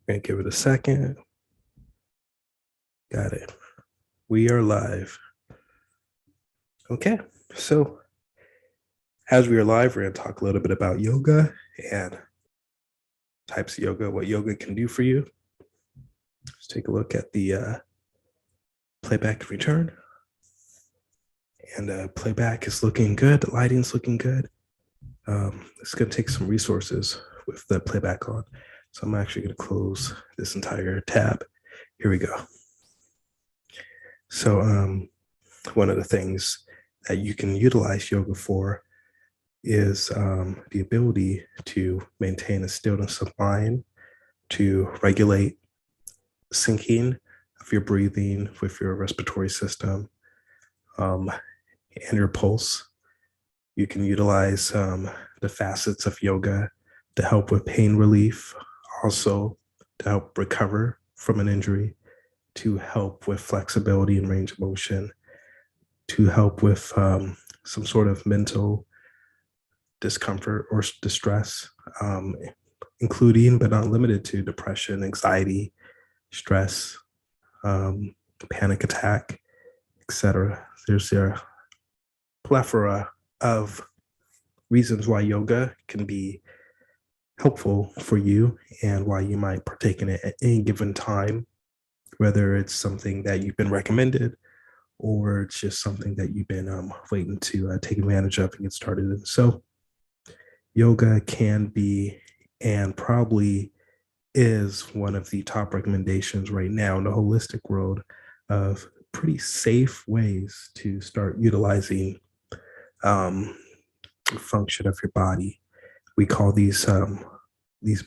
Gonna give it a second. Got it. We are live. Okay, so as we are live, we're gonna talk a little bit about yoga and types of yoga, what yoga can do for you. Let's take a look at the playback and return. And playback is looking good. The lighting's looking good. It's gonna take some resources with the playback on. So I'm actually gonna close this entire tab. Here we go. So one of the things that you can utilize yoga for is the ability to maintain a stillness of mind, to regulate syncing of your breathing with your respiratory system um, and your pulse. You can utilize the facets of yoga to help with pain relief, also to help recover from an injury, to help with flexibility and range of motion, to help with some sort of mental discomfort or distress, including but not limited to depression, anxiety, stress, panic attack, etc. There's a plethora of reasons why yoga can be helpful for you and why you might partake in it at any given time, whether it's something that you've been recommended or it's just something that you've been waiting to take advantage of and get started in. So yoga can be and probably is one of the top recommendations right now in the holistic world of pretty safe ways to start utilizing function of your body. We call these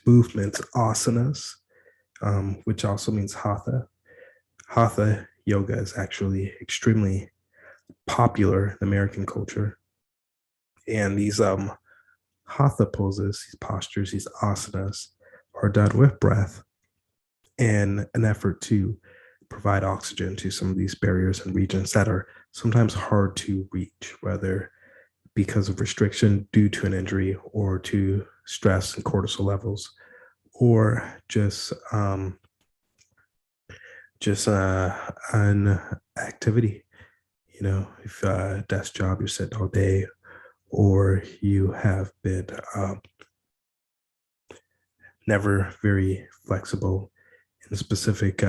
movements asanas, which also means hatha. Hatha yoga is actually extremely popular in American culture, and these hatha poses, these postures, these asanas are done with breath in an effort to provide oxygen to some of these barriers and regions that are sometimes hard to reach, whether because of restriction due to an injury or to stress and cortisol levels, or an activity. You know, if desk job, you're sitting all day, or you have been never very flexible in specific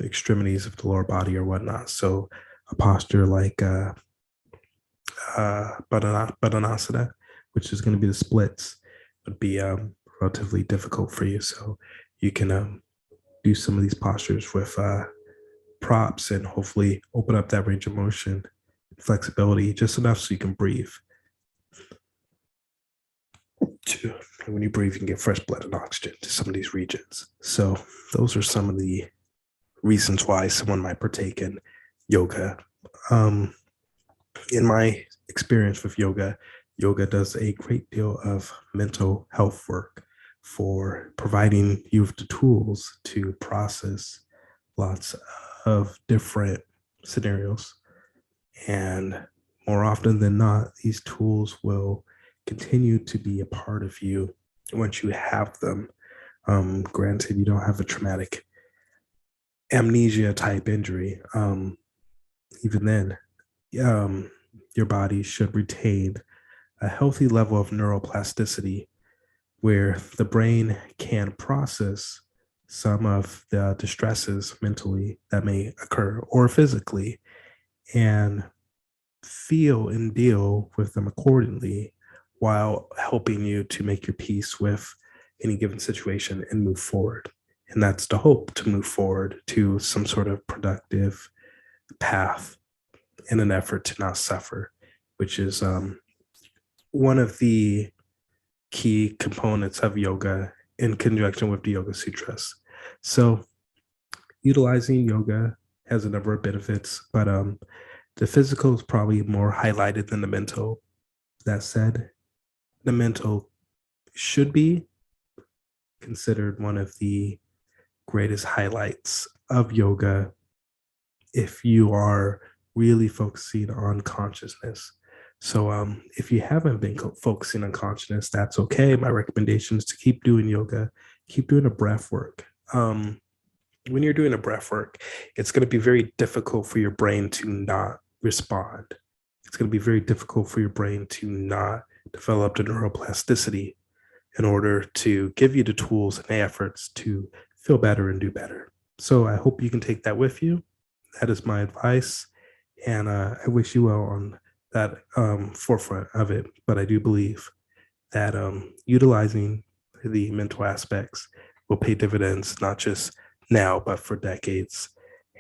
extremities of the lower body or whatnot. So a posture like Badanasana, which is going to be the splits, would be relatively difficult for you. So you can do some of these postures with props and hopefully open up that range of motion, flexibility just enough so you can breathe. When you breathe, you can get fresh blood and oxygen to some of these regions. So those are some of the reasons why someone might partake in yoga. In my experience with yoga, yoga does a great deal of mental health work for providing you with the tools to process lots of different scenarios. And more often than not, these tools will continue to be a part of you once you have them. Granted, you don't have a traumatic amnesia type injury. Even then, your body should retain a healthy level of neuroplasticity where the brain can process some of the distresses mentally that may occur or physically and feel and deal with them accordingly while helping you to make your peace with any given situation and move forward. And that's the hope, to move forward to some sort of productive path in an effort to not suffer, which is one of the key components of yoga in conjunction with the Yoga Sutras. So, utilizing yoga has a number of benefits, but the physical is probably more highlighted than the mental. That said, the mental should be considered one of the greatest highlights of yoga if you are really focusing on consciousness. So if you haven't been focusing on consciousness, that's okay. My recommendation is to keep doing yoga, keep doing the breath work. When you're doing a breath work, it's going to be very difficult for your brain to not respond. It's going to be very difficult for your brain to not develop the neuroplasticity in order to give you the tools and the efforts to feel better and do better. So I hope you can take that with you. That is my advice. And I wish you well on that forefront of it. But I do believe that utilizing the mental aspects will pay dividends, not just now, but for decades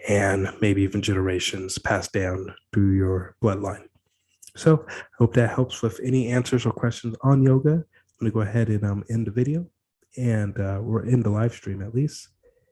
and maybe even generations passed down through your bloodline. So I hope that helps with any answers or questions on yoga. I'm going to go ahead and end the video and we're in the live stream at least.